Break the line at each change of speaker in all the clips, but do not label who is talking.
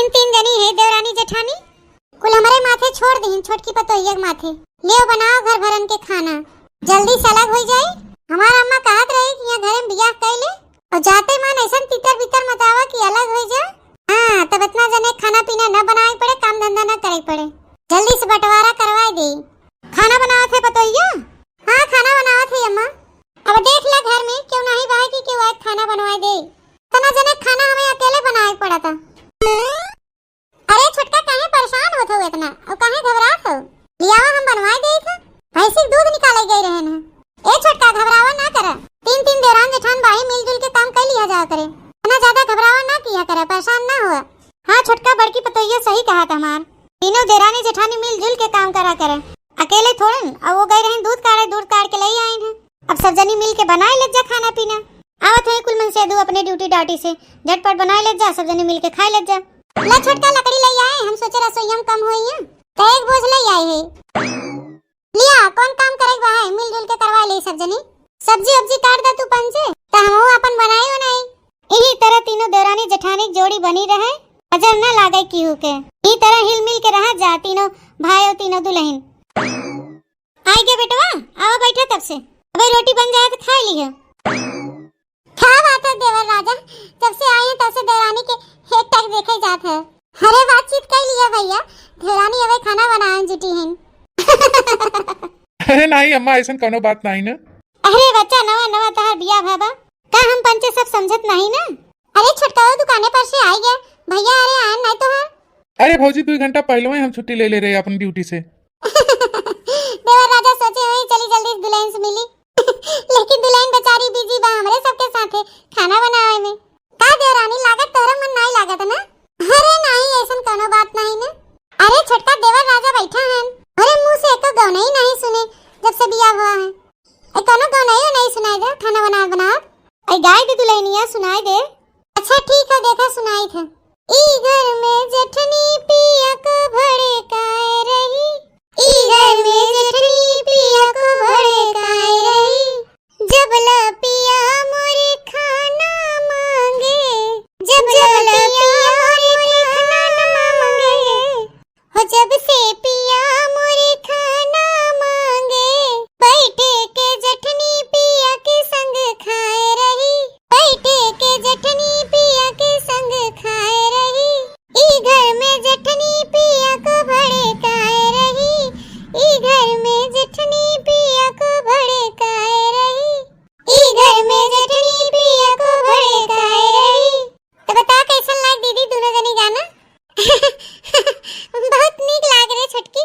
तीन तीन जनी है देवरानी जेठानी, कुल हमारे माथे छोड़ दी छोटकी पतोहिया के माथे। ले बनाओ घर भरन के खाना, जल्दी से अलग हो जाए। हमारा अम्मा कहत रही कि यहाँ घर में बियाह कैले और जाते मान ऐसा तितर बितर मचावा कि अलग हो जाए। हाँ तब इतना जने खाना पीना न बनाए पड़े, काम धंधा न करे पड़े, जल्दी से बंटवारा करवा दे। खाना बनाओ थे पतोहिया? हाँ खाना बनाओ थे अम्मा। अब देख ले घर में क्यों नहीं बाहर की क्यों आज खाना बनवा दे। तना जने खाना हमें अकेले बनाए पड़ा था। अरे छोटका काहे परेशान होत हो इतना और काहे घबरात हो? लिया हम बनवाए दे था, भैंसी दूध निकाले गई रहे ना। ए छोटका घबरावा ना कर, तीन तीन देवरान जेठान भाई मिलजुल के काम कर लिया जाया करे, ना ज्यादा घबरावा ना किया करे, परेशान ना हुआ। हाँ छोटका बड़की पतोहिया सही कहा था हमार, तीनों देरानी जेठानी मिलजुल के काम करा करे, अकेले थोड़े। और वो गए रहे दूध काट के ले आए हैं। अब सब जनी मिल के बनाए ले जा खाना पीना। आवत है कुल मन से दू अपने ड्यूटी डाटी से झटपट बनाए ले जा, सब जने मिल के खाए ले जा। ला छोटका लकड़ी ले आए, हम सोचे रसोईया कम होई है तो एक बोझ ले आए है। लिया कौन काम करे बा है, मिलजुल के करवा ले सब जनी। सब्जी अब्जी काट दे तू पंचे त हम अपन बनाई हो नहीं। यही तरह तीनों देवरानी जेठानी जोड़ी बनी रहे, अजर न लागे किहू के। ई तरह हिल मिल के रहा जा तीनों भाई और तीनों दुल्हन। आई के बेटवा आओ बैठे तब से, अबे रोटी बन जाए तो खा लियो। क्या बात है देवर राजा, जब से आए हैं तब से देवरानी के एक टक देखे जात है। अरे बातचीत कर लिया भैया, देवरानी अबे खाना बनाए जुटी हैं।
अरे नहीं अम्मा ऐसा कोनो बात नहीं ना।
अरे बच्चा नवा नवा तहार बिया भाबा का हम पंचे सब समझत नहीं ना। अरे छोटका दुकाने पर से आई गया भैया, अरे आन नहीं तो है।
अरे भौजी 2 घंटा पहले ही हम छुट्टी ले रहे अपनी ड्यूटी से।
देवर राजा सोचे हुए चली जल्दी दुल्हन से मिली लेकिन दुल्हन बेचारी बिजी बा हमरे सबके साथे खाना बनावे में। का देवरानी लागत तोरा मन नहीं लागत ना? अरे नहीं ऐसन कोनो बात नहीं ना। अरे छोटका देवर राजा बैठा है, अरे मुंह से एको गाना ही नहीं सुने जब से बियाह हुआ है। ए कोनो गाना ही नहीं सुनाई दे, खाना बना ए गाय दे दुल्हनिया सुनाई दे। अच्छा ठीक है देखा सुनाई थे। ई घर में जेठनी पिया को भड़काए रही, ई घर में जेठनी पिया को भड़काए रही, जब ला पिया मोरे खाना मांगे, जब ला पिया मोरे खाना मांगे, हो जब से पिया मोरे खाना मांगे, बैठे के जेठनी पिया के संग खाए रही, बैठे के जेठनी पिया के संग खाए रही, ई घर में जेठनी पिया को भड़काए रही, ई घर में जेठनी पिया को भड़काए रही, ई घर में जेठनी पिया को भड़काए रही। तो बता कैसा लाग दीदी दोनों जनी गाना? बहुत नीक लाग रे छोटकी।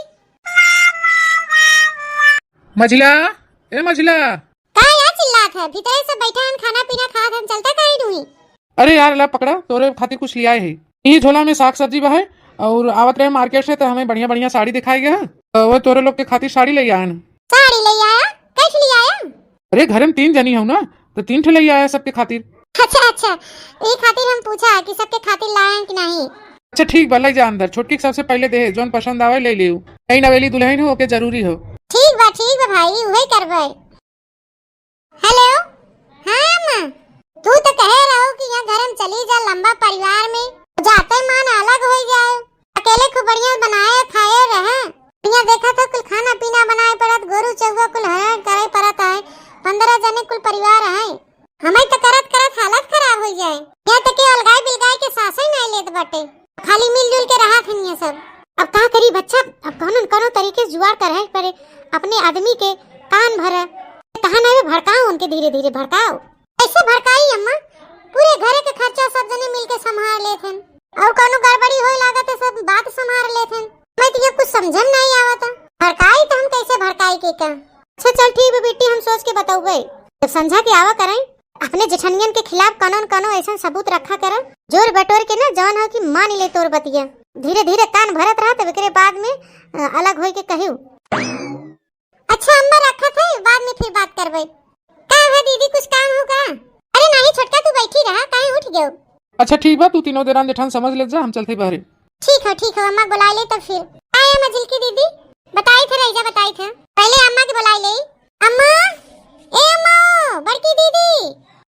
मझिला ए मझिला
का यार चिल्लात है? भीतर सब बैठा हैं खाना पीना खात हम, चलता काहे ढूई?
अरे यार ला पकड़ा, तोरे खातिर कुछ लिया है। ये झोला में साग सब्जी बा है और आवत रहे मार्केट से तो हमें बढ़िया बढ़िया साड़ी दिखाई गया है, वो तोरे लोग के खातिर साड़ी ले आया।
साड़ी ले आया? कैसे ले आया?
अरे घर में 3 जनी हो ना तो 3 ठे ले आया सबके खातिर।
अच्छा ये खातिर हम पूछा कि सबके खातिर लाए कि नहीं।
अच्छा ठीक बा ले जा अंदर, छोटकी के सबसे पहले दे जोन पसंद आवे ले लियो। नई नवेली दुल्हन हो के जरूरी हो।
ठीक बा भाई वही करबे। हेलो हां अम्मा, तू तो कह रहा हो कि यहाँ घर में चली जा लंबा परिवार में, जाते मान अलग हो जाए, अकेले खूब बढ़िया बनाए खाए रहे। यहाँ देखा तो कुल खाना पीना बनाए पड़त, गोरू चौवा कुल हरण करे पड़त है, 15 जने कुल परिवार है। हमें तो करत हालत खराब हो जाए। यहाँ तक के अलगाई बिलगाई के सासे नहीं लेत बटे, खाली मिलजुल के रहा थन ये सब। अब का करी बच्चा, अब कोनो तरीके से जुगाड़ करे पड़े, अपने आदमी के कान भरे कहां नहीं भड़काओ, उनके धीरे धीरे भड़काओ। ऐसे भड़काई अम्मा, पूरे घर के खर्चा सब जने मिलके संभाल लेथन, और कोनो गड़बड़ी होए लागत है सब बात संभाल लेथन। मैं तो ये कुछ समझन नहीं आवता, भड़काई तो हम कैसे भड़काई के का? अच्छा चल ठीक है बेटी, हम सोच के बताऊंगे, जब समझा के आवा करें। अपने जेठनियन के खिलाफ कानून ऐसा सबूत रखा कर, जोर बटोर के ना जान हो कि मान ले तोर बतिया, धीरे धीरे कान भरत रहा, तब के बाद में अलग होई के कहियो। अच्छा अम्मा रखा थे, बाद में फिर बात करबे। का है दीदी कुछ काम होगा? अरे नहीं छोटका तू बैठी रहा, काहे उठ गयो?
अच्छा ठीक बा, तू तीनों देरान जेठान समझ ले जा, हम चलते बाहर।
ठीक है अम्मा बुला ले तब फिर। आया मजिल की दीदी बताई थे रईजा, बताई थे पहले अम्मा के बुला ले। अम्मा ए अम्मा बड़की दीदी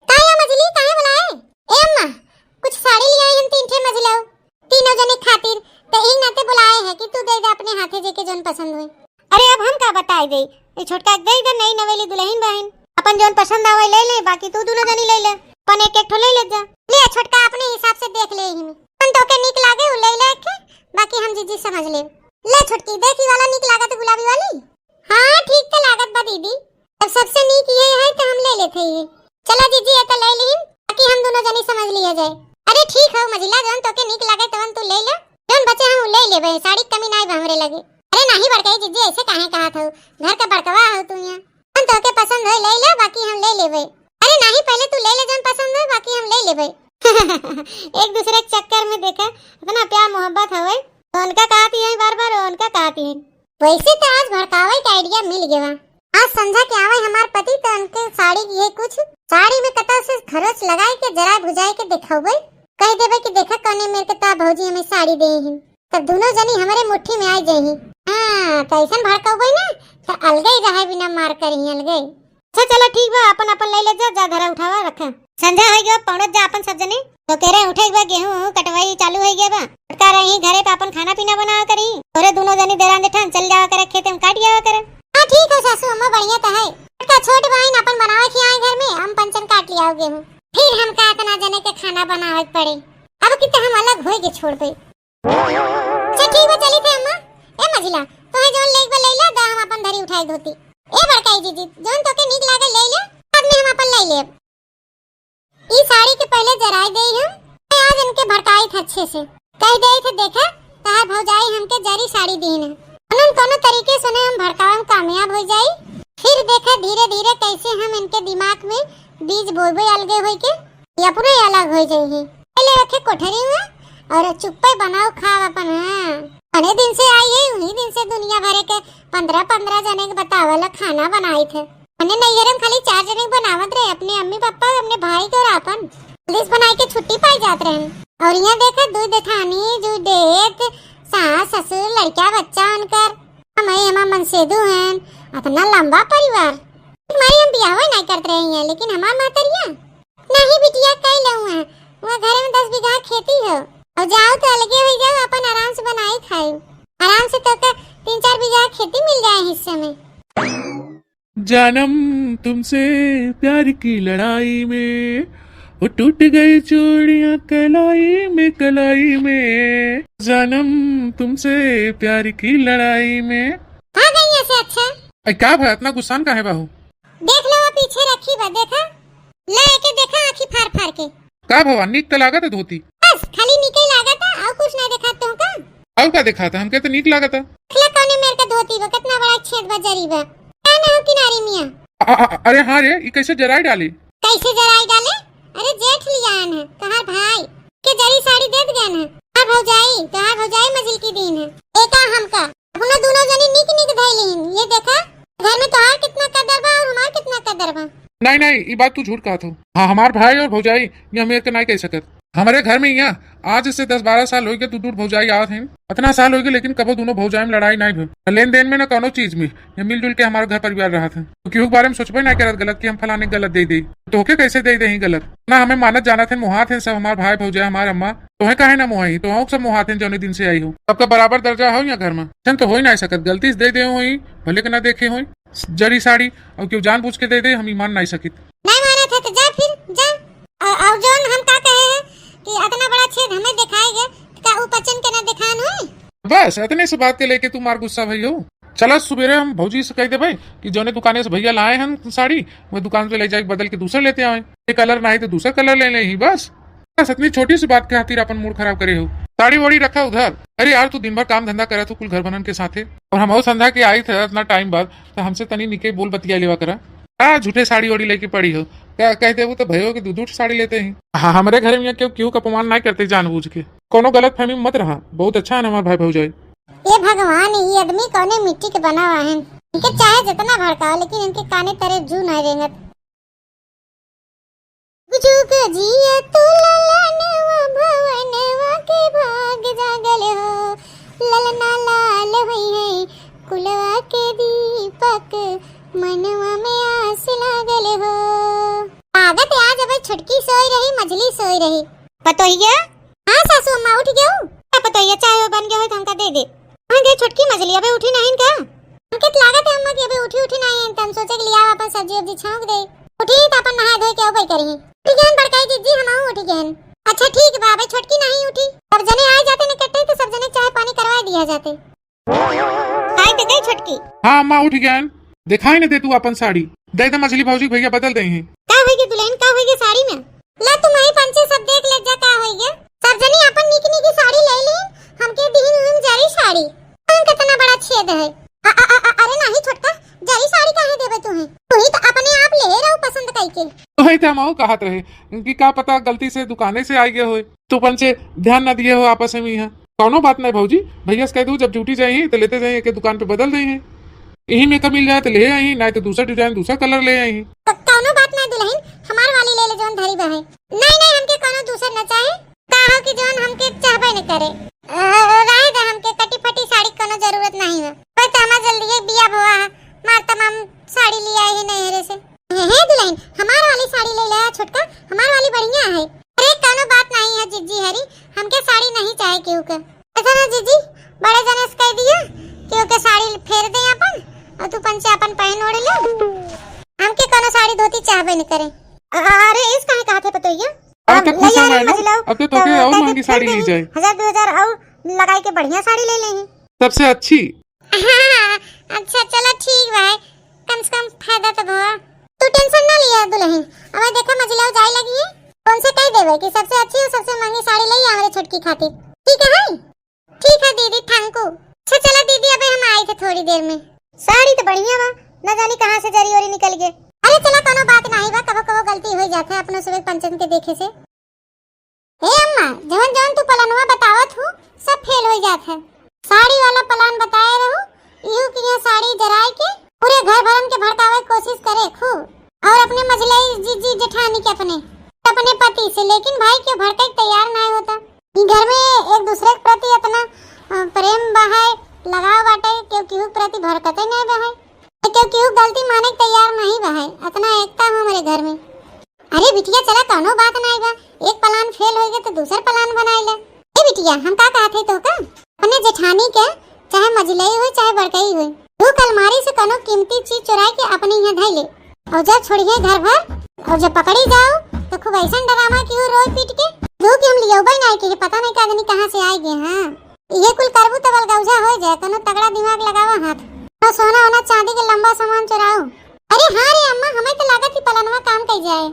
काया मजली काहे बुलाए? ए अम्मा कुछ साड़ी ले आई हम 3 ठे मजलाओ, तीनों जने तो इन नाते बुलाए है कि तू दे दे अपने हाथे जेके जोन पसंद होई। अरे अब हम का बताई दे, ये छोटका दे दे नई नवेली दुल्हन बहन, अपन जोन पसंद आवे ले ले, बाकी तू दोनों जनी ले ले, अपन एक एक ठो ले ले जा। ले छोटका अपने हिसाब से देख ले, ही हम तो के निक लागे उ ले ले के, बाकी हम जीजी समझ ले। ले छोटकी देखी वाला निक लागत गुलाबी वाली। हां ठीक तो लागत बा दीदी, अब सबसे नीक ये है तो हम ले लेते ही। चलो जीजी ये तो ले ली, बाकी हम दोनों जनी समझ लिया जाए। अरे ठीक है मजिला, जोन तो के निक लागे तवन तू ले ले, जोन बचे हम ले लेबे, साड़ी कमी नाई हमरे लगे। अरे नहीं बड़काई जीजी ऐसे काहे कहा था, घर का बड़कवा हो तू यहां, हम तो के पसंद है ले ले, बाकी हम ले लेबे। अरे नहीं पहले तू ले ले जोन पसंद है, बाकी हम ले लेबे। एक दूसरे के चक्कर में देखा इतना प्यार मोहब्बत हवे, तो उनका कहती है बार बार, उनका कहती है। वैसे तो आज भड़कावे का आइडिया मिल गया। आज समझा के आवे हमार पति तो उनके साड़ी ये कुछ साड़ी में कता से खरोच लगाए के जरा बुझाए के दिखावे, कह देबे कि देखा कने मेरे के ता भौजी हमें साड़ी दे ही, तब दोनों जनी हमारे मुट्ठी में आ जाई। हां तो ऐसन भड़कावे ना तो अलगे ही रहे, बिना मार करी अलगे। अच्छा चलो ठीक बा, अपन अपन ले ले जा धरा उठावा रखा। संध्या हो गया, पौड़त जा अपन सब जने, तो कह रहे उठे बा, गेहूं कटवाई चालू हो गया बा, का रही घरे पे अपन खाना पीना बना करी, तोरे दोनों जनी देरान जेठान चल जावा करे खेत में काट जावा करे। हां ठीक है सासू अम्मा, बढ़िया तो है, का छोट बहन अपन बनावे की आए घर में, हम पंचन काट लिया गेहूं, फिर हम का इतना जने के खाना बनावे पड़े, अब कितना हम अलग होए के छोड़ पे। अच्छा ठीक है चली थे अम्मा। ए मजिला तो है जोन लेक बा ले दा, हम अपन धरी उठाई धोती। ए बड़काई जीजी जोन तो के नीक लागे ले ले, बाद में हम अपन ले लेब। ई साड़ी के पहले जराई देई हम, आज इनके भड़काई थे अच्छे से, कह देई थे देखा तार भौजाई हमके जरी साड़ी दीन है, उन्होंने कोनो तरीके से हम भड़कावे में कामयाब हो जाई, फिर देखा धीरे धीरे कैसे हम इनके दिमाग में बीज बोबे अलगे होई के या पूरे अलग हो जाई। पहले रखे कोठरी में और चुप्पे बनाओ खाव अपन। हां अने दिन से आई है, उन्हीं दिन से दुनिया भरे के 15-15 जने के बतावला खाना बनाई थे, अने नैयरम खाली 4 जने बनावत रहे, अपने अम्मी पापा अपने भाई को अपन पुलिस बनाई के छुट्टी पाई जात रहे। और यहाँ देखा दूध देठानी जो डेट सास ससुर लड़का बच्चा उनकर हमारे मनसेदू हैं, इतना लंबा परिवार। हमारी हम बियाह नहीं करते रहे हैं, लेकिन हमार मातरिया नहीं बिटिया कई लऊ है, वहाँ घर में 10 बीघा खेती है, और जाओ तो अलगे हो जाओ, अपन आराम से बनाई खाओ, आराम से तो 3-4 बीघा खेती मिल जाए हिस्से में।
जानम तुमसे प्यार की लड़ाई में, वो टूट गई चूड़ियां कलाई में, जानम तुमसे प्यार की लड़ाई में।
हाँ गई ऐसे अच्छा।
क्या भाई इतना गुस्सा का है बहू?
देख लो वो पीछे रखी बा, देखा ले के देखा आँखी फाड़ फाड़ के।
का भगवान नीक तो लागत है धोती,
बस खाली नीक ही लागत है, और कुछ नहीं देखा तुम का।
और क्या देखा था हमके तो नीक लागत है।
खला कौने मेरे का धोती बा, कितना बड़ा छेद बा जरी बा, ना हो किनारी मियां।
अरे हाँ रे, ये कैसे जराई डाली?
कैसे जराई डाले? अरे जेठ लियान है तोहार भाई के जरी साड़ी दे गए हैं, तोहार भौजाई मजिल की दीन है, एका हमका अपना दोनों जनी निक निक धैलीन। ये देखा घर में तोहार कितना कदर बा और हमार कितना कदर बा।
नहीं ये बात तू झूठ कहा था। हाँ हमार भाई और भौजाई ये हमें के नहीं कह सकत, हमारे घर में यहाँ आज से 10-12 साल हो गए तू दूर भौजाई आवत है, इतना साल हो गए लेकिन कबो दोनों भौजाई में लड़ाई नहीं भई, लेन देन में न कोनो चीज में ये मिलजुल के हमारा घर परिवार रहा था। तो क्यों बारे में सोचबे नहीं करत गलत कि हम फलाने गलत दे दी, तो के कैसे दे दे गलत ना, हमें मानत जाना थे मुहात है सब, हमारे भाई भौजाई हमारे अम्मा तो कहे ना मुहाई, तो सब मुहात है जो दिन से आई हो, सबका बराबर दर्जा हो यहाँ घर में, तो हो ही नहीं सकत, गलती से दे दे हो भले के ना देखे हो जरी साड़ी, और क्यों जान पूछ के दे दे हम ईमान नहीं सकित।
नहीं माना था तो जा फिर जा, और जो हम का कहे हैं कि इतना बड़ा छेद हमें दिखाएगा का उपचन के ना दिखान हो,
बस इतने से बात के लेके तू मार गुस्सा भई हो। चला सुबेरे हम भौजी से कह दे भाई कि जोने दुकाने से भैया लाए हम साड़ी वो दुकान से ले जाके बदल के दूसरा लेते आए, एक कलर नहीं तो दूसरा कलर ले ही बस इतनी छोटी सी बात के खातिर अपन मूड खराब करे हो। साड़ी वोड़ी रखा उधर। अरे यार तू दिन भर काम धंधा करा, तू कुल घर बनन के साथे, और हम संध्या के आई थे इतना टाइम बाद, तो हमसे तनी निके बोल बतिया लेवा करा, झूठे साड़ी वोड़ी लेके पड़ी हो, क्या कहते वो तो भयो कि दूध साड़ी लेते हैं। हाँ हमारे घर में क्यों अपमान नहीं करते जानबूझ के, कोनो गलत फहमी मत रहा, बहुत अच्छा है हमारे भाई भौजाई।
ये भगवान ये आदमी कौने मिट्टी के बना हुआ है, इनके चाहे जितना भड़काओ लेकिन इनके काने तरह जू नहीं रहेंगे। जुग जिया तू ललनवा भवनवा के भाग जागल हो, ललना लाल हुई है कुलवा के दीपक मनवा में आस लागल हो। आगत आज अब छुटकी सोई रही मजली सोई रही, पतो ही गया? हाँ सासू अम्मा उठ गया, तो ये चाय बन गया हो तो हमका दे दे। हां दे छोटकी मछली अबे उठी नहीं का। हमके तो लागत है अम्मा कि अबे उठी नहीं है, तम सोचे कि लिया अपन सब्जी वब्जी छौंक दे। उठी तो अपन नहा धोई के ओबे करी। उठी गहन बड़काई जीजी हम आऊं उठी गहन। अच्छा ठीक बा, अबे छोटकी नहीं उठी। सब जने आ जाते ने कट्टे तो सब जने चाय पानी करवा दिया जाते। हाय ते गई छोटकी।
हाँ अम्मा उठ गया। दिखाई न दे तू अपन साड़ी दे दे मछली भौजी भैया बदल दे हैं।
का होई के दुल्हन का होई के साड़ी में? ला तू मही पंचे सब देख ले जा का होई के। सब जनी अपन निक निक साड़ी ले ली, हमके दिहिन हम जारी साड़ी। कितना बड़ा छेद है। अरे नहीं छोटका, जारी साड़ी काहे देबे तू है? तू ही तो अपने आप ले रहो पसंद कई के।
तो है हम आहू कहत रहे कि का पता गलती से दुकाने से आई गए हो तो अपन से ध्यान न दिए हो आपस में यहाँ। कौनो बात नहीं भौजी, भैया से कह दू जब ड्यूटी जाइए तो लेते जाइए के दुकान पे बदल दे हैं। यही में मिल जाए तो ले आई, नहीं तो दूसरा डिजाइन दूसरा कलर ले आई।
कौनो बात नहीं दुल्हन, हमार वाली ले ले जोन धरी बा है। नहीं हमके कोनो दूसर न चाहे। काहो कि जोन हमके चाहबे न करे। राय दे हमके कटी फटी साड़ी कोनो जरूरत नहीं है। पर तमा जल्दी है बिया भवा मार तमाम साड़ी ले आई है नहरे से। हे दुल्हन हमार वाली साड़ी ले ले छोटका, हमार वाली बढ़िया है। अरे कोनो बात नहीं है जीजी हरी, हमके साड़ी नहीं चाहे केहू के। ऐसा ना जीजी बड़े जने से कह दिया केहू के साड़ी फेर दे अपन और तू पंचे अपन पहन ओढ़ ले। हमके कोनो साड़ी धोती चाहबे न करे। अरे इस काहे कहते पतोइया?
अब तक खुश है ना, अब तो तोके और महंगी साड़ी ली जाए।
1000-2000 और लगाई के बढ़िया साड़ी ले ले हैं
सबसे अच्छी।
अच्छा चलो ठीक बा, कम से कम फायदा तो हुआ। तू टेंशन ना लिया दुल्हन, अब देखा मजलाओ जाए लगी है कौन से कह देवे कि सबसे अच्छी और सबसे महंगी साड़ी ले हमारे छोटकी खातिर। ठीक है ठीक है दीदी थैंक यू। अच्छा चला दीदी अबे हम आए थे थोड़ी देर में। साड़ी तो बढ़िया बा, न जानी कहां से जरी ओरी निकल गए। अरे चला कोनो बात नहीं बा, कबो कबो गलती हो जाता है अपने सुबह पंचन के देखे से। हे अम्मा जवन जवन तू प्लानवा बतावत हूं सब फेल हो जात है। साड़ी वाला प्लान बताए रहूं यूं कि ये साड़ी जराए के पूरे घर भरन के भड़कावे की कोशिश करे खूब और अपने मजलाई जीजी जेठानी के अपने पति से, लेकिन भाई के भड़के तैयार नहीं होता। घर में एक दूसरे के प्रति इतना प्रेम बहाय लगाव बाटे क्यों प्रति भड़कते नहीं बहाय, क्यों गलती माने तैयार नहीं बहाय। इतना एकता हो हमारे घर में। अरे बिटिया चला कोनो बात नहीं बा, एक प्लान फेल हो गया तो दूसरा प्लान बनाई ले। ए बिटिया हम का कहते तो का अपने जेठानी के चाहे मजलई हो चाहे बड़कई हो तू अलमारी से कोनो कीमती चीज चुरा के अपने यहाँ धई ले और जब छोड़िए घर भर और जब पकड़ी जाओ तो खूब ऐसा डरामा कि रोई पीट के जो कि हम लियोबे नहीं के पता नहीं कागनी कहां से आई गए। हां ये कुल करबू तो बलगौजा हो जाए, कोनो तगड़ा दिमाग लगावा हाथ तो सोना होना चांदी के लंबा सामान चुराओ। अरे हां रे अम्मा हमें तो लागत ही पलनवा काम कर जाए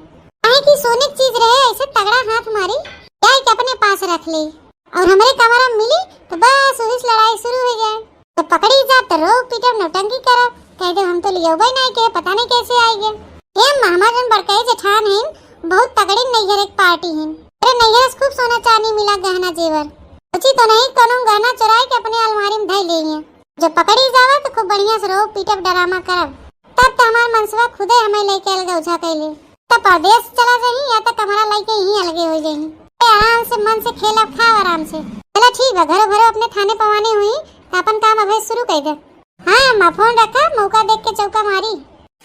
काहे कि सोने की चीज रहे ऐसे तगड़ा हाथ मारी क्या कि अपने पास रख ले और हमारे कमरा में मिली तो बस उस लड़ाई शुरू हो जाए। तो पकड़ी जा तो रो पीटब नौटंकी करब कह दे हम तो लियोबे नहीं के पता नहीं कैसे आई गए। ये हमारे बड़काई जेठान है बहुत तगड़ी नैहर एक पार्टी है। अरे नैहर से खूब सोना चांदी मिला गहना जेवर उची तो नहीं कोनो गहना चुराए के अपने अलमारी में धई लेंगे। जब पकड़ी जावा तो खूब बढ़िया से रो पीटब डरामा करब तब तो हमार मनसवा खुदे हमें लेके अलग उठा कैले तब परदेश चला जाही या तक हमारा लेके यहीं अलगे हो जाही। आराम से मन से खेलब खाओ आराम से। चलो ठीक है घरों घरों अपने थाने पवाने हुई तो अपन काम अभी शुरू कर दे। हाँ अम्मा फोन रखा मौका देख के चौका मारी।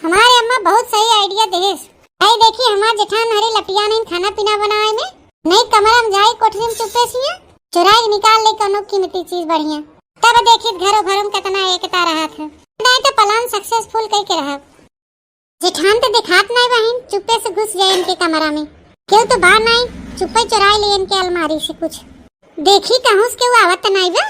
हमारे अम्मा बहुत सही आइडिया देस। आई देखिए हमार जेठान हरी लपिया नहीं खाना पीना बनाए में नहीं कमरा में जाई कोठरी में चुपे सिया चुराई निकाल ले कोनो कीमती चीज बढ़िया तब देखिए घरों घरों में कितना एकता रहा था। नहीं तो प्लान सक्सेसफुल कई के रहा। जेठान तो दिखात नहीं बहन चुपे से घुस जाए इनके कमरा में क्यों तो बाहर नहीं चुपे चुराई ले इनके अलमारी से कुछ देखी कहूं के वो आवत नहीं बा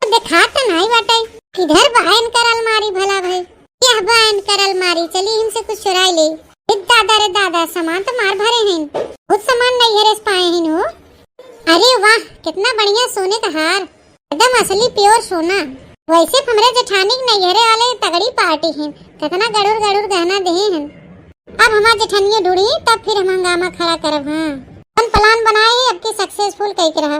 दिखात नहीं बाटे किधर बहन कर अलमारी भला भाई क्या बहन कर अलमारी चली इनसे कुछ चुराई ले। दादा रे दादा सामान तो मार भरे हैं कुछ सामान नहीं है पाए हैं हो। अरे वाह कितना बढ़िया सोने का हार एकदम असली प्योर सोना। वैसे हमरे जेठानी के नैहरे वाले तगड़ी पार्टी हैं कितना गड़ुर गड़ुर गहना दे हैं। अब हमार जेठानिया ढूंढी तब फिर हम हंगामा खड़ा करब। हाँ हम प्लान बनाए हैं अब की सक्सेसफुल कई के रहा।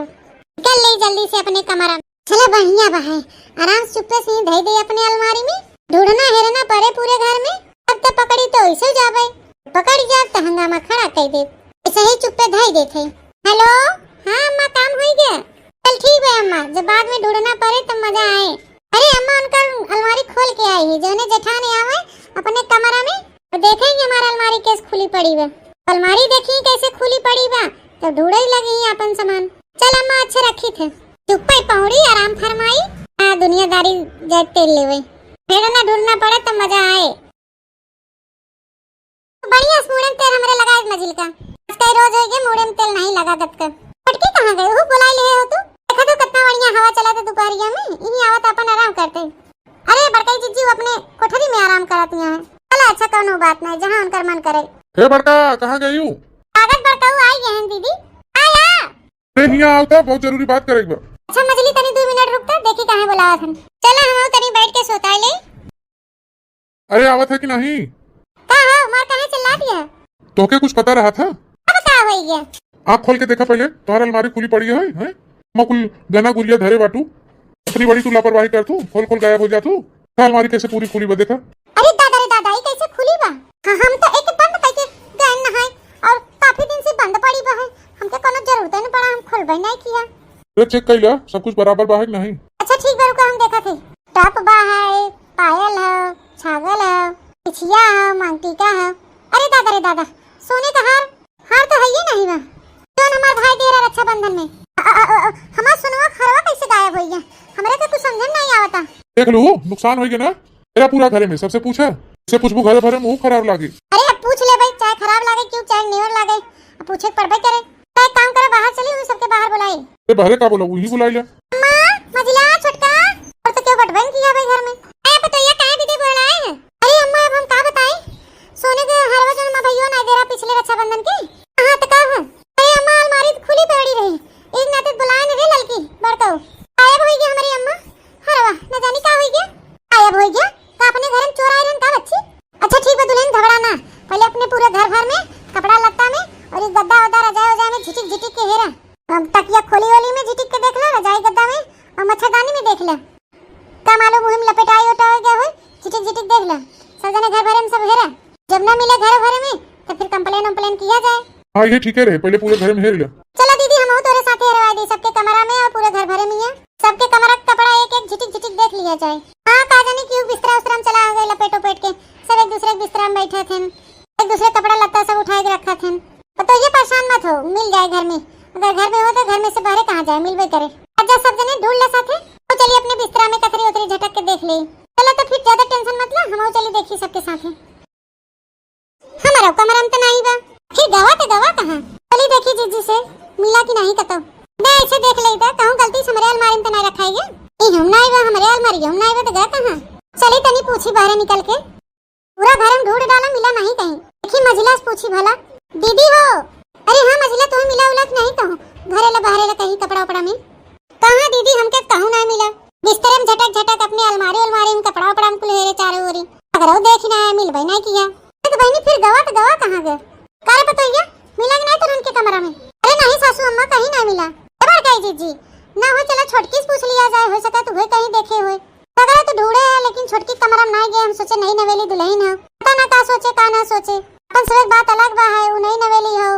चल ले जल्दी से अपने कमरा चलो बढ़िया बहाए आराम चुप्पे से धई दे अपने अलमारी में ढूंढना हेरना पड़े पूरे घर में अब तो पकड़ी तो ऐसे जावे पकड़ जा तो हंगामा खड़ा कर दे ऐसे ही चुप्पे धई देते। हेलो हाँ अम्मा काम हो गया चल ठीक है अम्मा जब बाद में ढूंढना पड़े तो मजा आए। अरे अम्मा उनका अलमारी खोल के आई है जो जेठानी आवे अपने कमरा में तो देखेंगे हमारा अलमारी कैसे खुली पड़ी बा। अलमारी देखी कैसे खुली पड़ी बा तो ढूंढे लगी अपन सामान। चल अम्मा अच्छे रखी थे चुप्पे पौड़ी आराम फरमाई। हाँ दुनियादारी जैत तेल लेवे, फिर ना ढूंढना पड़े तो मजा आए। बढ़िया मुड़े में तेल हमरे लगाए मजिल का, कई रोज हो गए मुड़े में तेल नहीं लगा गत का। फटकी कहाँ गए? वो बुलाई ले हो तू? देखा तो कितना बढ़िया हवा चला था दोपहरिया में, इन्हीं आवत अपन आराम करते। अरे बड़काई जीजी अपने कोठरी में आराम करती हैं। चला अच्छा कोनो बात नहीं, जहाँ उनका मन करे।
हे बड़का कहाँ गई हूँ?
कागज बड़काऊ आई गए हैं दीदी। आया
अरे यहाँ आवता, बहुत जरूरी बात करेगा।
अच्छा मजली तनी 2 मिनट रुकता, देखी कहाँ बुलावा था। चला हम तनी बैठ के सोता ले।
अरे आवत है कि नहीं?
कहाँ मार कहाँ चिल्ला दिया?
तोके कुछ पता रहा था?
अब क्या हो गया?
आँख खोल के देखा पहले, तुम्हारा अलमारी खुली पड़ी है, हैं? मकुल गना गुरिया धरे बाटू, इतनी बड़ी तू लापरवाही कर तू, खोल खोल गायब हो जा तू। अलमारी कैसे पूरी खुली बा देखा?
अरे दादा रे दादा, ये कैसे खुली बा? हाँ, हम तो एक बंद करके गए नहाए और काफी दिन से बंद पड़ी बा है। हमके कोनो जरूरत नहीं पड़ा, हम खोलबे नहीं किया।
तो चेक कर लिया सब कुछ बराबर बा है कि नहीं?
अच्छा ठीक बा, रुका हम देखा थे। टॉप बा है, पायल है, छागल है, पिछिया है, मांगटीका है। अरे दादा रे दादा, सोने का हार हार तो है ही नहीं बा जो हमारा भाई दे रहा रक्षाबंधन में। हमारा सुनवा खरवा कैसे गायब हो गया? हमरे तो कुछ समझ नहीं आवता।
देख लो नुकसान हो गया ना तेरा पूरा घरे में, सबसे पूछा इससे पूछबू घरे भरे मुंह खराब लागी।
अरे अब पूछ ले भाई, चाहे खराब लागे क्यों, चाहे नेवर लागे, अब पूछे पड़बे करे। तो एक काम करे, बाहर चली हुई सबके बाहर बुलाई।
ते बहरे का बोला वही बुलाई ले।
मां मजिला छोटका और तो क्यों बटवन किया भाई घर में? ए पतोया काहे दीदी बुलाए हैं? अरे अम्मा अब हम का बताएं, सोने के हरवा जो ना भैया ना दे रहा पिछले रक्षाबंधन के। हां तो का है? अरे अम्मा अलमारी खुली पड़ी रही, एक नाते बुलाए रे लड़की बड़काऊ गायब हो गई हमारी अम्मा। हरवा न जानी का हो गया, गायब हो गया का अपने घर में चोर आए रहन का बच्ची। अच्छा ठीक है दुल्हन घबराना, पहले अपने पूरे घर भर में कपड़ा लत्ता में और ये गद्दा उदा रजाई उजाई में झिटिक झिटिक के हेरा। अब तकिया खोली ओली में झिटिक के देख ला, रजाई गद्दा में और मच्छरदानी में देख ला। का मालूम मुहिम लपेटाई उठा हो गया हो, झिटिक झिटिक देख ला। सब जने घर भरे में सब हेरा, जब ना मिले घर भरे में तो फिर कंप्लेन उम्प्लेन किया जाए।
हाँ ये ठीक है रे, पहले पूरे घर में हेर ले।
चलो दीदी हम तोरे साथे हेरवा दी सबके कमरा में और पूरे घर भरे में है। सबके कमरा का कपड़ा एक एक झिटिक झिटिक देख लिया जाए। हाँ का जाने क्यों बिस्तरा उस्तरा में चला गए लपेटो पेट के, सब एक दूसरे के बिस्तरा में बैठे थे, एक दूसरे कपड़ा लत्ता सब उठा के रखा थे। तो ये परेशान मत हो, मिल जाए घर में। अगर घर में हो तो घर में से बाहर कहाँ जाए, मिलवे करे। अच्छा सब जने ढूंढ ले साथे, तो चलिए अपने बिस्तरा में कतरी उतरी झटक के देख ले। चलो तो फिर ज्यादा टेंशन मत लो, हम चलिए देखिए सबके साथे। हमारा कमरा में तो नहीं बा, फिर गवा कहाँ? चलिए देखिए जीजी से मिला कि नहीं कतो। मैं ऐसे देख लेता कहूँ गलती से हमारे अलमारी में तो नहीं रखा है। ये हम नहीं बा हमारे अलमारी, हम नहीं बा तो गया कहाँ? चलिए तनी पूछी बाहर निकल के, पूरा घर में ढूंढ डाला मिला नहीं कहीं। देखिए मजिला से पूछी भला, दीदी हो? अरे हाँ मजिला तुम्हें मिला उला नहीं कहूँ, घरे ला बाहर ला कहीं कपड़ा उपड़ा में। कहाँ दीदी हमके कहूँ नहीं मिला, बिस्तर में झटक झटक अपने अलमारी में कपड़ा उपड़ा में कुल हेरे चारों ओरी। अगर वो देख ना मिल भाई नहीं किया तो बहनी फिर गवा कहाँ गए? कारे बताइए मिला नहीं तो उनके कमरा में? अरे नहीं सासू अम्मा कहीं नहीं मिला। खबर कही जीजी ना हो, चला छोटकी से पूछ लिया जाए, हो सका तो वही कहीं देखे हुए। अगर तो ढूंढे है लेकिन छोटकी कमरा में नहीं गए। हम सोचे नई नवेली दुल्हन हो, पता ना का सोचे का ना सोचे। अपन सब बात अलग बा है, वो नई नवेली हो,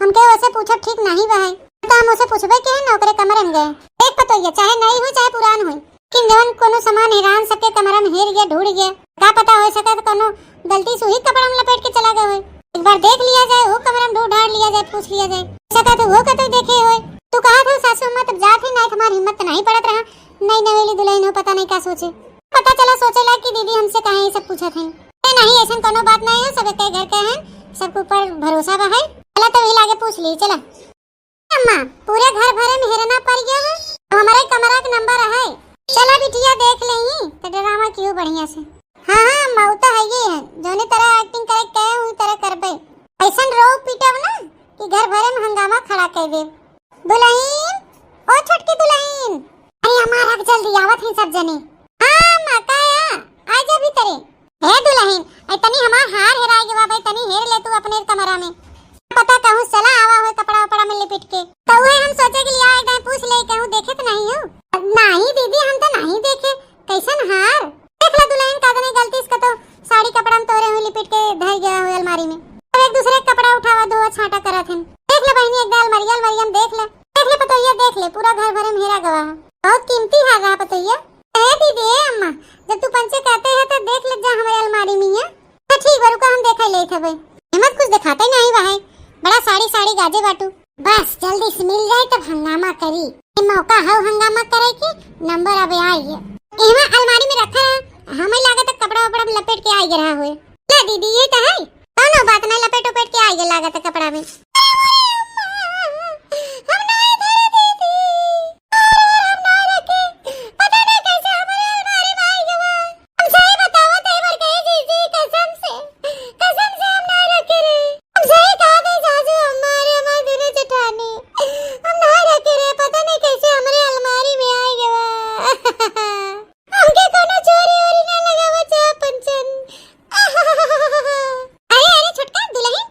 हमके वैसे पूछब ठीक नहीं बा है तो हम उसे पूछबे के है नौकरे कमरे में गए। एक बताइए चाहे नई हो चाहे पुरान हो, किन जवन कोनो सामान हेरान सबके कमरा में हेर गया ढूंढ गया, का पता हो सका तो कोनो गलती से ही कपड़ा में लपेट के चला गए हो। एक बार देख लिया जाए, वो कमरा में ढूंढ लिया जाए, पूछ लिया जाए, सका तो वो कतो देखे हुए। तू कहा था सासू अम्मा तब जात ही नहीं, तुम्हारी हिम्मत नहीं पड़त रहा। नई नवेली दुल्हन हो पता नहीं क्या सोचे, पता चला सोचे ला कि दीदी हमसे कहे ये सब पूछा थे। नहीं ऐसा कोनो बात नहीं है, सब एक घर का है, सबके ऊपर भरोसा बा है। चला तो वही लागे पूछ ली। चला अम्मा पूरे घर भरे में हेरना पड़ गया है, हमारे कमरा का नंबर है। चला बिटिया देख लेही तो ड्रामा क्यों बढ़िया से। हाँ अम्मा वो तो है ही है, जोने तरह एक्टिंग करे कहे हुई तरह करबे। ऐसा रो पीटब ना कि घर भरे में हंगामा खड़ा कर दे। दुल्हन ओ छोटकी दुल्हन, अरे हमारा रख जल्दी आवत है सब जने। हां मां काया आ जा भीतरे। हे दुल्हन इतनी हमार हार हेराई गवा भाई, तनी हेर ले तू अपने कमरा में, पता कहूं चला आवा हो कपड़ा उपड़ा में लिपट के। तो वही हम सोचे कि लिया एक पूछ ले कहूं देखे तो नहीं हो। नहीं दीदी हम तो नहीं देखे, कैसन हार देख ला दुल्हन का नहीं गलती इसका तो साड़ी कपड़ा में तोरे हुए लिपट के धर गया हो अलमारी में। अब एक दूसरे का कपड़ा उठावा दो छाटा करा थे। देख ले बहनी एक अलमारी में देख ले पतोइया देख ले, पूरा घर भरे में हेरा गवा है, बहुत कीमती हार रहा पतोइया। ए दीदी अम्मा जब तू पंचे कहते हैं तो देख ले जा हमारे अलमारी में है। तो ठीक है रुका हम देखा ले थे भाई, हिम्मत कुछ दिखाते नहीं भाई, बड़ा साड़ी गाजे बाटू, बस जल्दी से मिल जाए तब हंगामा करी। ये मौका है हंगामा करे की नंबर अब आई है। एमा अलमारी में रखा है, हमें लागत है कपड़ा वपड़ा में लपेट के आई रहा हुए। ला दीदी ये तो है, कोनो बात नहीं, लपेट उपेट के आई लागत है कपड़ा में। हम नहीं धरे दीदी, हम नहीं रखे, पता नहीं कैसे हमारे अलमारी में आई गवा। हम सही बताओ तो एक बार कहे जीजी, कसम से हम नहीं रखे रे। हम सही कहा थे सासू, हमारे दोनों जेठानी हम नहीं रखे रे, पता नहीं कैसे हमारे अलमारी में आई गवा। हमके कोनो चोरी ओरी ना लगावा चाह पंचन। अरे छोटका दुल्हन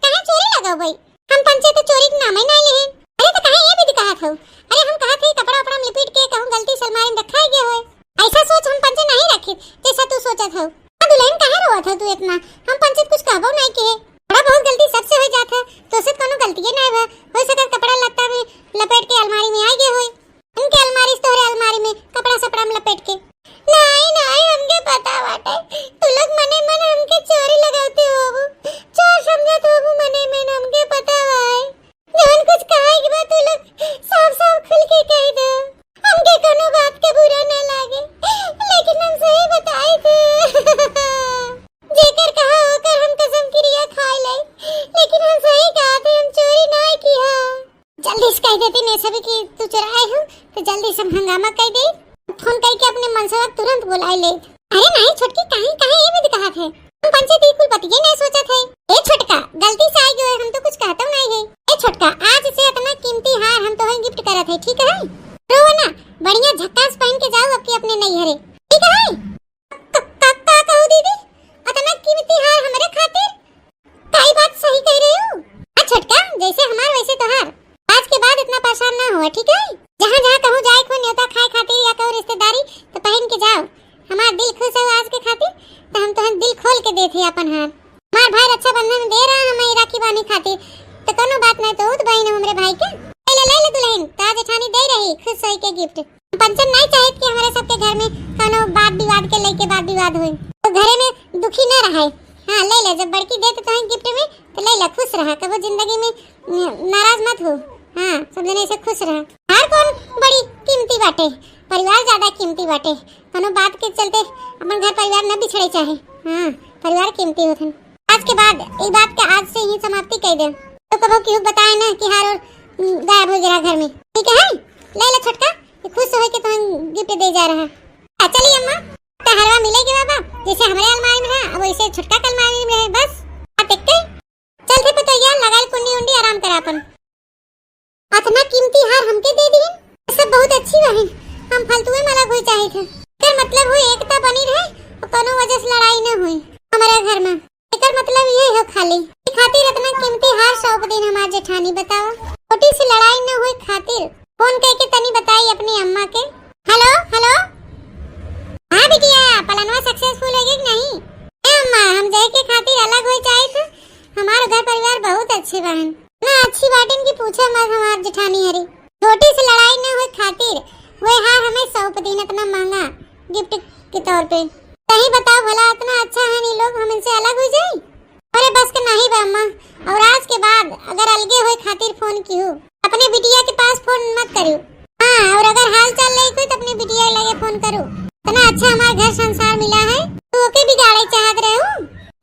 कहां चोरी लगाओ भाई, हम पंचे तो चोरी के नाम ही नहीं लेहन। अरे तो कहां ये भी दिखा था, अरे हम कहा थे कपड़ा वपड़ा में लपेट के कहूं गलती से अलमारी में रखा गया हो। ऐसा सोच हम पंचे नहीं रखे जैसा तू सोचा था। दुल्हन कहां रोआ था तू इतना, हम पंचे कुछ कहबो नहीं के, बड़ा बहुत गलती सबसे हो जाता, तो से कोनो गलती नहीं हो सकत कपड़ा लत्ता में लपेट के अलमारी में आ गए हो। उनके अलमारी से तोरे अलमारी में कपड़ा सपड़ा में लपेट के। नहीं नहीं हमके पता बाटे, तू लोग मने मन हमके चोरी लगाते हो, चोर समझत हो मने मन, हमके पता है। जवन कुछ कहे के बाद तू लोग साफ साफ खुल के कह दो, हमके कोनो बात के बुरा ना लागे, लेकिन हम सही बताए थे। जेकर कहा होकर हम कसम क्रिया खाए ले, लेकिन हम सही कहा थे, हम चोरी नहीं किया। जल्दी से कह देती ने सभी की तू चुराए हो, तो जल्दी से हंगामा कह दे, फोन करके अपने मनसवा तुरंत बुलाए ले। अरे नहीं छोटकी, कहां ये भी दिखा थे, हम पंचायती कुल पतिये नहीं सोचा थे। ए छोटका गलती से आई गए, हम तो कुछ कहता नहीं है। ए छोटका आज से इतना कीमती हार हम तो गिफ्ट करत है, ठीक है? रो ना, बढ़िया झक्कास पहन के जाओ अपनी अपने नैहरे, ठीक है? का कहू दीदी, इतना कीमती हार हमारे खातिर, काई बात सही कह रही हो। आ छोटका जैसे हमार वैसे तोहार, आज के बाद इतना परेशान ना हो, ठीक है? जहाँ जहाँ कहूँ जाए को न्योता खाए खातिर या कहूँ रिश्तेदारी तो पहन के जाओ। हमारा दिल खुश हो आज के खातिर, तो हम तो दिल खोल के देते अपन हाथ। हमार भाई रक्षा बंधन दे रहा हमें राखी बांधे खातिर, तो कोनो बात नहीं, तो बहन हो हमरे भाई के। ले दुल्हन ताज जेठानी दे रही खुश होई के गिफ्ट। पंचन नहीं चाहे कि हमारे सबके घर में कोनो बात विवाद के लेके बात विवाद होए, तो घरे में दुखी न रहे। हाँ ले जब बड़की दे तो गिफ्ट में, तो ले खुश रहा, कभी जिंदगी में नाराज मत हो। हाँ सब जने से खुश रहा। हर कौन बड़ी कीमती बाटे, परिवार ज्यादा कीमती बाटे, कोनो बात के चलते अपन घर परिवार न बिछड़े चाहे। हाँ परिवार कीमती होथन। आज के बाद इस बात के आज से ही समाप्ति कर दे, तो कबो क्यों बताए ना कि हार गायब हो गया घर में, ठीक है? ले छोटका खुश हो के तुम गिफ्ट दे जा रहा। चलिए अम्मा, हरवा मिलेगी बाबा, जैसे हमारे अलमारी में है वैसे छोटका का अलमारी में है। बस देखते चलते पतो यार, लगाल कुंडी उंडी आराम करा अपन। इतना कीमती हार हमके दे दी, सब बहुत अच्छी बहन, हम फालतू में अलग हो चाहे थे। एकर मतलब हो एकता बनी रहे और कोनो वजह से लड़ाई न हुई हमारे घर में। एकर मतलब ये हो खाली खातिर इतना कीमती हार सौंप दिन हमार जेठानी। बताओ छोटी सी लड़ाई न हुई खातिर फोन करके तनी बताई अपनी अम्मा के। हेलो हेलो, हाँ बिटिया पलानवा सक्सेसफुल हो गई कि नहीं? अम्मा हम जाए के खातिर अलग हो चाहे थे, हमारा घर परिवार बहुत अच्छे बहन ना, अच्छी बात इनकी पूछो मत। हमार जेठानी हरी छोटी सी लड़ाई न हुई खातिर वो हार हमें सौंप दिन इतना महंगा गिफ्ट के तौर पे। सही बताओ भला इतना अच्छा है नहीं लोग हम इनसे अलग हो जाए? अरे बस के नहीं बा अम्मा, और आज के बाद अगर अलगे हुए खातिर फोन की हो अपने बिटिया के पास फोन मत करो। हाँ और अगर हाल चाल नहीं कोई तो अपनी बिटिया लगे फोन करो। इतना अच्छा हमारा घर संसार मिला है, तो ओके बिगाड़े चाहत रहे हो।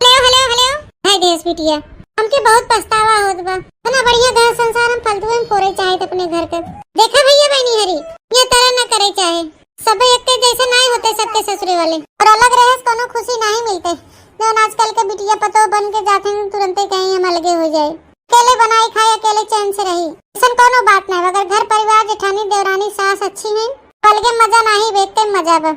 हेलो हेलो हेलो, हाय देश बिटिया, हमके बहुत पछतावा होत बा, इतना बढ़िया घर संसार हम फालतू में फोड़े चाहे अपने घर के। देखा भैया बहनी हरी, ये तरह न करे चाहे, सब एक जैसे नहीं होते सबके ससुरे वाले, और अलग रहे कोनो खुशी नहीं मिलते। जो आजकल के बिटिया पतो बन के जाते हैं तुरंत कहीं हम अलगे हो जाए, अकेले बनाई खाए अकेले चैन से रही, ऐसा कोनो बात नहीं। अगर घर परिवार जेठानी देवरानी सास अच्छी है, अलगे मजा नहीं, देखते मजा बा।